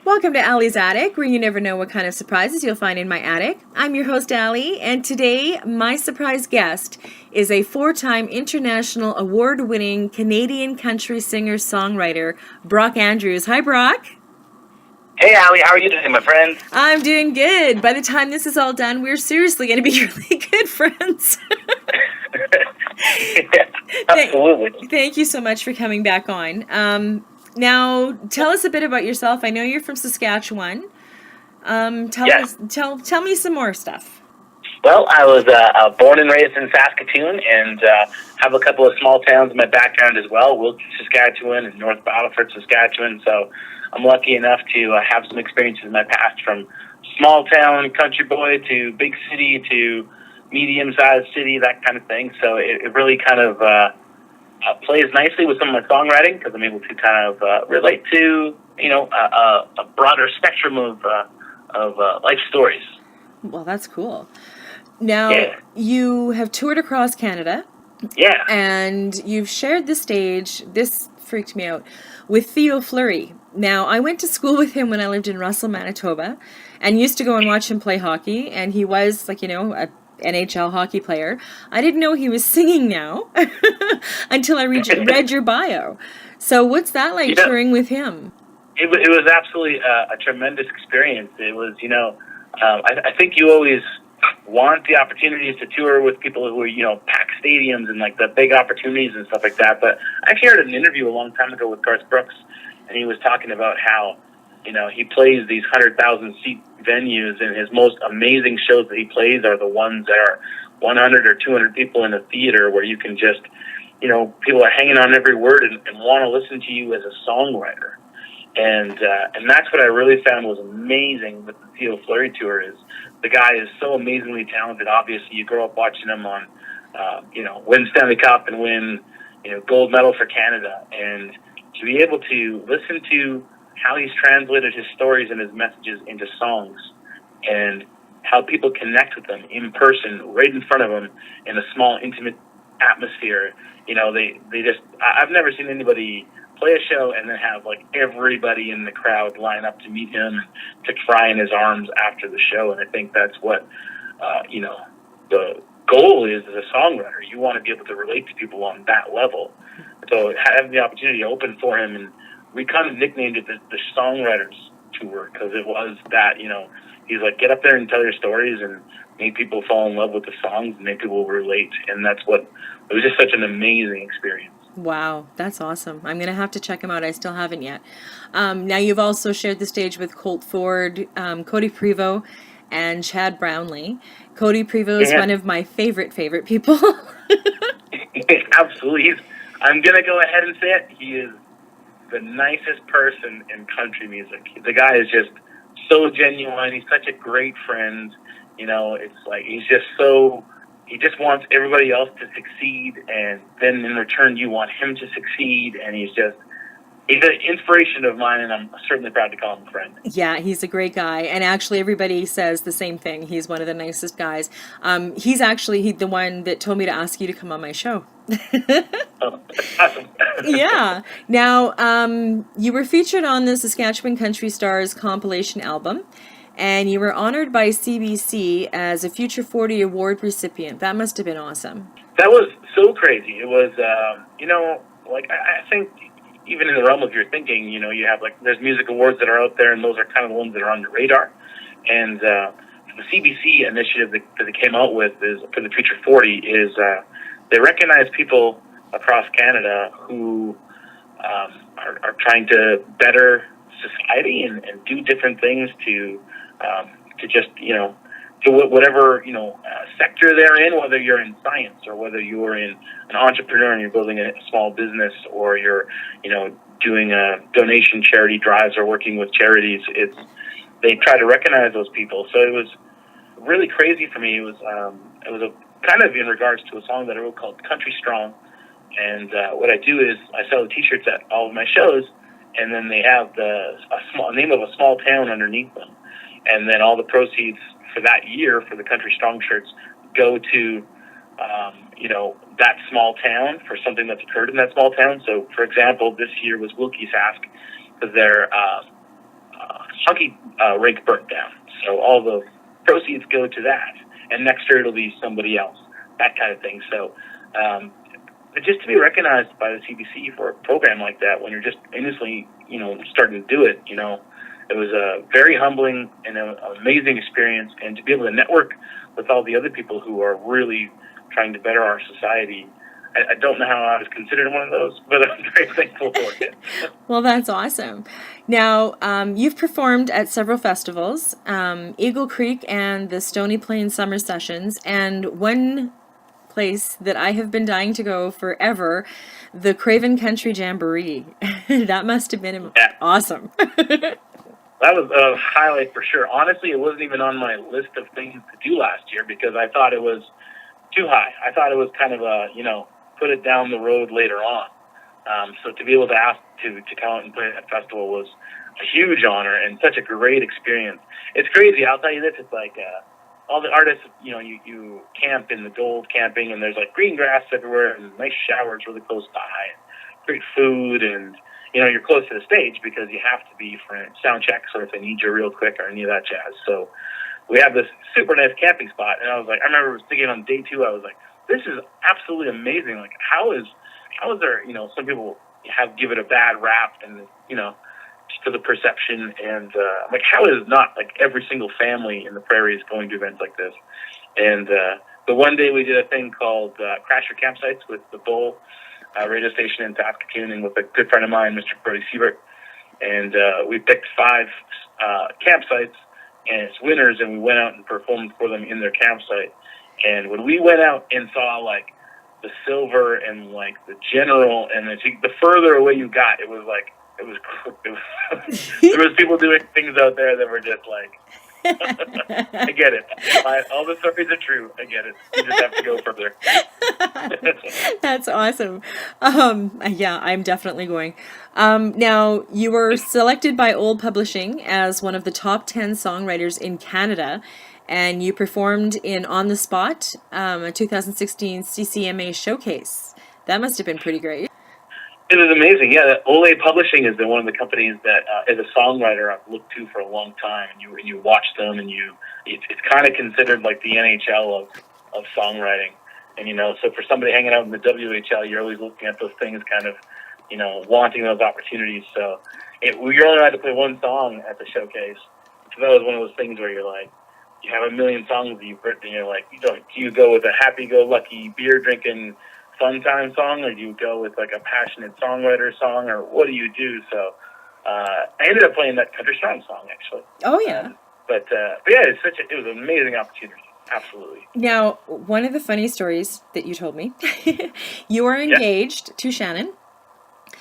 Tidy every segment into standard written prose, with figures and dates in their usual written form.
Welcome to Allie's Attic, where you never know what kind of surprises you'll find in my attic. I'm your host, Allie, and today my surprise guest is a four-time international award-winning Canadian country singer-songwriter, Brock Andrews. Hi, Brock. Hey, Allie, how are you today, my friend? I'm doing good. By the time this is all done, we're seriously going to be really good friends. Yeah, absolutely. Thank you so much for coming back on. Now, tell us a bit about yourself. I know you're from Saskatchewan. Yes. Tell me some more stuff. Well, I was born and raised in Saskatoon and have a couple of small towns in my background as well, Wilkes, Saskatchewan and North Battleford, Saskatchewan. So I'm lucky enough to have some experiences in my past from small town country boy to big city to medium-sized city, that kind of thing. So it really kind of plays nicely with some of my songwriting because I'm able to kind of relate to, a broader spectrum of life stories. Well, that's cool. Now, Yeah. you have toured across Canada. Yeah. And you've shared the stage, this freaked me out, with Theo Fleury. Now, I went to school with him when I lived in Russell, Manitoba, and used to go and watch him play hockey, and he was, a NHL hockey player. I didn't know he was singing now until I read your bio. So what's that like touring with him? It was absolutely a tremendous experience. It was, I think you always want the opportunities to tour with people who, pack stadiums and like the big opportunities and stuff like that. But I actually heard an interview a long time ago with Garth Brooks, and he was talking about how, he plays these 100,000 seat venues, and his most amazing shows that he plays are the ones that are 100 or 200 people in a theater where you can just, people are hanging on every word and want to listen to you as a songwriter. And that's what I really found was amazing with the Theo Fleury tour is the guy is so amazingly talented. Obviously, you grow up watching him on, win Stanley Cup and win, gold medal for Canada. And to be able to listen to how he's translated his stories and his messages into songs and how people connect with them in person, right in front of them in a small, intimate atmosphere. I've never seen anybody play a show and then have like everybody in the crowd line up to meet him and to cry in his arms after the show. And I think that's what, the goal is as a songwriter. You want to be able to relate to people on that level. So having the opportunity to open for him, and we kind of nicknamed it the Songwriters Tour because it was that, he's like, get up there and tell your stories and make people fall in love with the songs and make people relate. And that's what, it was just such an amazing experience. Wow, that's awesome. I'm going to have to check him out. I still haven't yet. Now, you've also shared the stage with Colt Ford, Cody Prevost, and Chad Brownlee. Cody Prevost is one of my favorite people. Absolutely. I'm going to go ahead and say it. He is the nicest person in country music. The guy is just so genuine. He's such a great friend. It's like he just wants everybody else to succeed, and then in return you want him to succeed, and he's an inspiration of mine, and I'm certainly proud to call him a friend. Yeah, he's a great guy, and actually everybody says the same thing. He's one of the nicest guys. He's actually the one that told me to ask you to come on my show. Oh, awesome. Yeah. Now, you were featured on the Saskatchewan Country Stars compilation album, and you were honored by CBC as a Future 40 award recipient. That must have been awesome. That was so crazy. It was, I think even in the realm of your thinking, you have there's music awards that are out there, and those are kind of the ones that are on your radar. And the CBC initiative that they came out with is for the Future 40 is they recognize people across Canada who are trying to better society and do different things to just, to whatever, sector they're in, whether you're in science or whether you're in an entrepreneur and you're building a small business or you're, doing donation charity drives or working with charities. They try to recognize those people. So it was really crazy for me. It was a kind of in regards to a song that I wrote called Country Strong. And what I do is I sell the T-shirts at all of my shows, and then they have the name of a small town underneath them. And then all the proceeds for that year for the Country Strong shirts go to, that small town for something that's occurred in that small town. So, for example, this year was Wilkes Sask because their hockey rink burnt down. So all the proceeds go to that, and next year it'll be somebody else, that kind of thing. So, but just to be recognized by the CBC for a program like that when you're just innocently, starting to do it, it was a very humbling and an amazing experience, and to be able to network with all the other people who are really trying to better our society. I don't know how I was considered one of those, but I'm very thankful for it. Well, that's awesome. Now, you've performed at several festivals, Eagle Creek and the Stony Plain Summer Sessions, and one place that I have been dying to go forever, the Craven Country Jamboree. That must have been awesome. That was a highlight for sure. Honestly, it wasn't even on my list of things to do last year because I thought it was too high. I thought it was kind of a, put it down the road later on. So to be able to ask to come out and play at that festival was a huge honor and such a great experience. It's crazy. I'll tell you this. It's like all the artists, you camp in the gold camping, and there's like green grass everywhere and nice showers really close by, and great food, and you're close to the stage because you have to be for sound checks or if they need you real quick or any of that jazz. So we have this super nice camping spot, and I was like, I remember thinking on day 2, I was like, this is absolutely amazing. Like, how is there, some people give it a bad rap and, just to the perception. And I'm like, how is not like every single family in the prairies going to events like this? And the one day we did a thing called Crasher Campsites with the Bull radio station in Saskatoon, and with a good friend of mine, Mr. Brody Siebert. And we picked 5 campsites and it's winners, and we went out and performed for them in their campsite. And when we went out and saw like the silver and like the general, and the further away you got, it was there was people doing things out there that were just like, I get it. All the stories are true. I get it. You just have to go further. That's awesome. Yeah, I'm definitely going. Now, you were selected by Old Publishing as one of the top 10 songwriters in Canada, and you performed in On the Spot, a 2016 CCMA Showcase. That must have been pretty great. It was amazing. Yeah, Ole Publishing has been one of the companies that, as a songwriter, I've looked to for a long time. And you watch them, and it's kind of considered like the NHL of songwriting. And so for somebody hanging out in the WHL, you're always looking at those things, kind of, wanting those opportunities. So we only had to play one song at the showcase. So that was one of those things where you're like, you have a million songs that you've written, and you're like, do you go with a happy-go-lucky beer-drinking fun time song, or do you go with like a passionate songwriter song, or what do you do? So I ended up playing that Country Strong song, actually. Oh yeah. But yeah, it was an amazing opportunity. Absolutely. Now, one of the funny stories that you told me, you are engaged to Shannon.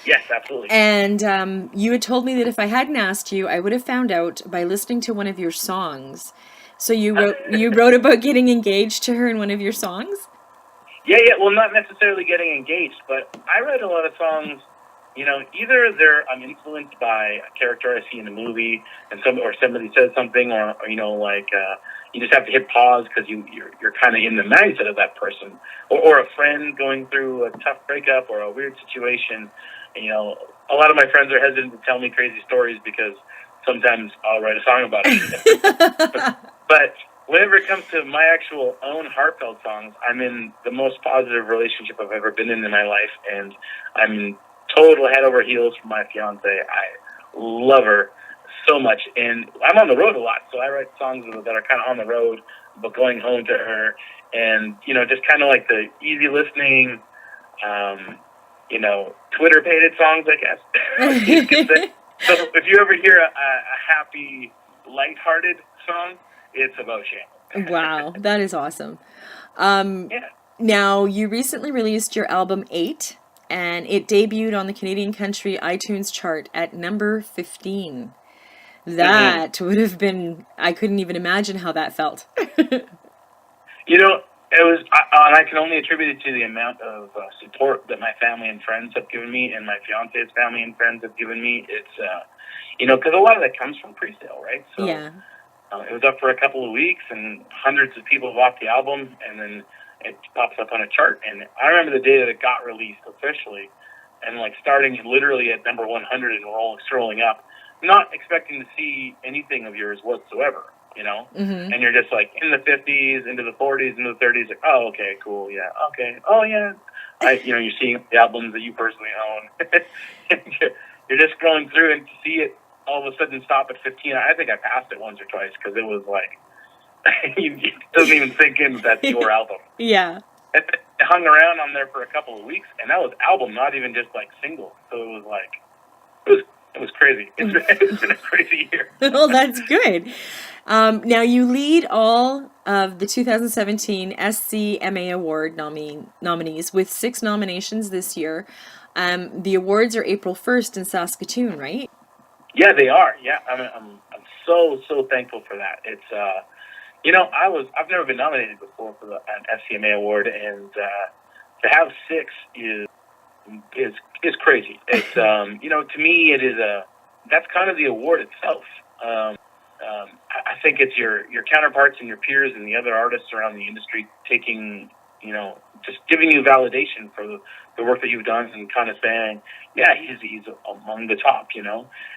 Yes, absolutely. And you had told me that if I hadn't asked you, I would have found out by listening to one of your songs. So you wrote about getting engaged to her in one of your songs? Yeah. Well, not necessarily getting engaged, but I write a lot of songs. Either I'm influenced by a character I see in a movie, and somebody says something, or you just have to hit pause because you're kind of in the mindset of that person, or a friend going through a tough breakup or a weird situation. And, a lot of my friends are hesitant to tell me crazy stories because sometimes I'll write a song about it. But whenever it comes to my actual own heartfelt songs, I'm in the most positive relationship I've ever been in my life, and I'm total head over heels for my fiance. I love her so much, and I'm on the road a lot, so I write songs that are kind of on the road, but going home to her, and just kind of like the easy listening, Twitter-pated songs, I guess. So if you ever hear a happy, lighthearted song, it's about Shannon. Wow, that is awesome. Now, you recently released your album 8, and it debuted on the Canadian Country iTunes chart at number 15. That would have been, I couldn't even imagine how that felt. It was, and I can only attribute it to the amount of support that my family and friends have given me, and my fiance's family and friends have given me. It's, because a lot of that comes from pre-sale, right? So, yeah. It was up for a couple of weeks, and hundreds of people bought the album, and then it pops up on a chart. And I remember the day that it got released officially, and starting literally at number 100 and scrolling up. not expecting to see anything of yours whatsoever, you know? Mm-hmm. And you're just like in the 50s, into the 40s, into the 30s, like, oh, okay, cool, yeah, okay, oh, yeah. You're seeing the albums that you personally own. You're just scrolling through, and to see it all of a sudden stop at 15, I think I passed it once or twice because it was like, it doesn't even sink in that that's your album. Yeah. It hung around on there for a couple of weeks, and that was album, not even just like single. So it was like, it was crazy. It's been a crazy year. Well, that's good. Now you lead all of the 2017 SCMA Award nominees with 6 nominations this year. The awards are April 1st in Saskatoon, right? Yeah, they are. Yeah, I'm so thankful for that. It's I've never been nominated before for an SCMA award, and to have 6 is crazy. It's to me that's kind of the award itself. I think it's your counterparts and your peers and the other artists around the industry taking, just giving you validation for the work that you've done and kind of saying, yeah, he's among the top, And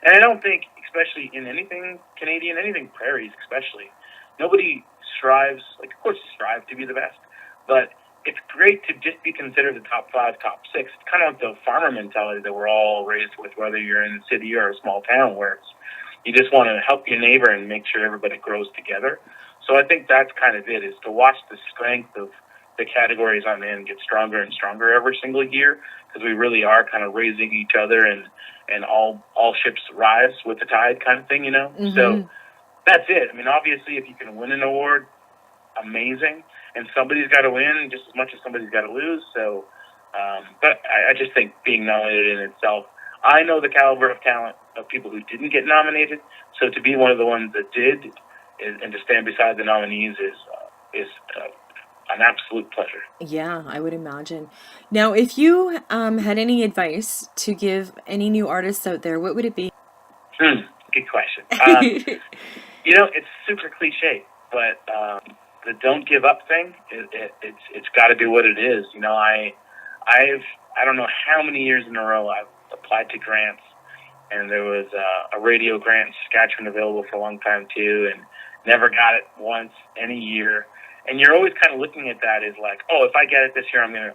I don't think, especially in anything Canadian, anything prairies especially, nobody strives, of course you strive to be the best, but it's great to just be considered the top 5, top 6. It's kind of like the farmer mentality that we're all raised with, whether you're in a city or a small town, where you just want to help your neighbor and make sure everybody grows together. So I think that's kind of it, is to watch the strength of the categories I'm in get stronger and stronger every single year, because we really are kind of raising each other, and all ships rise with the tide kind of thing, Mm-hmm. So that's it. I mean, obviously, if you can win an award, amazing. And somebody's got to win just as much as somebody's got to lose. So, but I just think being nominated in itself, I know the caliber of talent of people who didn't get nominated. So to be one of the ones that did, and to stand beside the nominees is an absolute pleasure. Yeah, I would imagine. Now, if you had any advice to give any new artists out there, what would it be? Good question. It's super cliche, but the don't give up thing, it's got to be what it is. I don't know how many years in a row I've applied to grants, and there was a radio grant in Saskatchewan available for a long time too, and never got it once any year. And you're always kind of looking at that as like, oh, if I get it this year, I'm gonna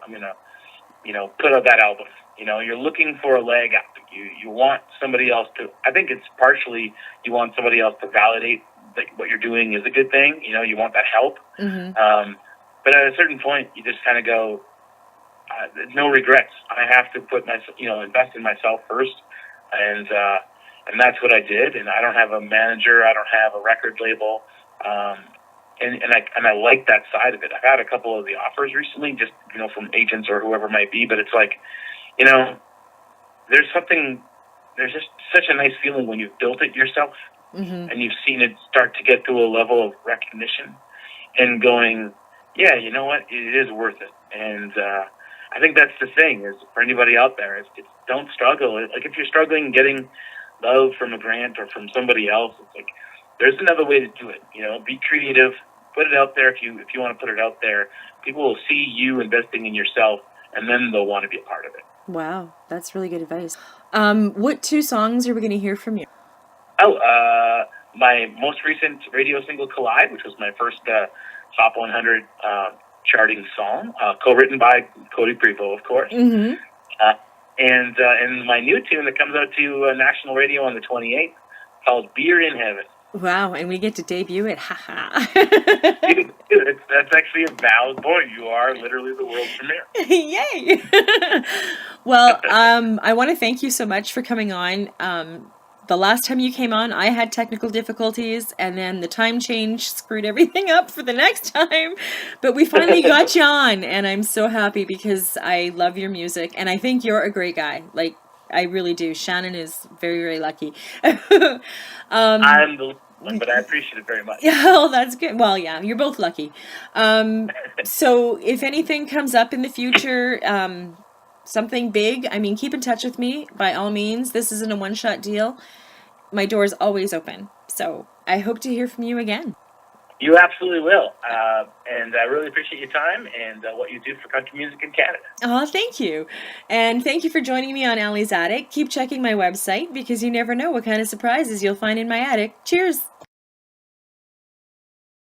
put out that album. You're looking for a leg up. You want somebody else to. I think it's partially you want somebody else to validate that what you're doing is a good thing. You want that help. Mm-hmm. But at a certain point, you just kind of go, no regrets. I have to put myself, invest in myself first, and that's what I did. And I don't have a manager. I don't have a record label. And I like that side of it. I've had a couple of the offers recently, just from agents or whoever it might be. But it's like, there's just such a nice feeling when you've built it yourself, Mm-hmm. and you've seen it start to get to a level of recognition, and going, yeah, you know what, it is worth it. And I think that's the thing, is for anybody out there, is don't struggle. Like if you're struggling getting love from a grant or from somebody else, it's like there's another way to do it. Be creative. Put it out there if you want to put it out there. People will see you investing in yourself, and then they'll want to be a part of it. Wow, that's really good advice. What 2 songs are we going to hear from you? My most recent radio single, Collide, which was my first top 100 charting song, co-written by Cody Prevo, of course. Mm-hmm. And my new tune that comes out to national radio on the 28th, called Beer in Heaven. Wow, and we get to debut it. Haha. That's actually a valid point. You are literally the world premiere. Yay! Well, I want to thank you so much for coming on. The last time you came on, I had technical difficulties, and then the time change screwed everything up for the next time. But we finally got you on, and I'm so happy because I love your music, and I think you're a great guy. Like, I really do. Shannon is very, very lucky. I'm the one, but I appreciate it very much. Yeah, oh, that's good. Well, yeah, you're both lucky. So if anything comes up in the future, something big, keep in touch with me by all means. This isn't a one-shot deal. My door's always open. So I hope to hear from you again. You absolutely will. And I really appreciate your time and what you do for country music in Canada. Oh, thank you. And thank you for joining me on Allie's Attic. Keep checking my website because you never know what kind of surprises you'll find in my attic. Cheers.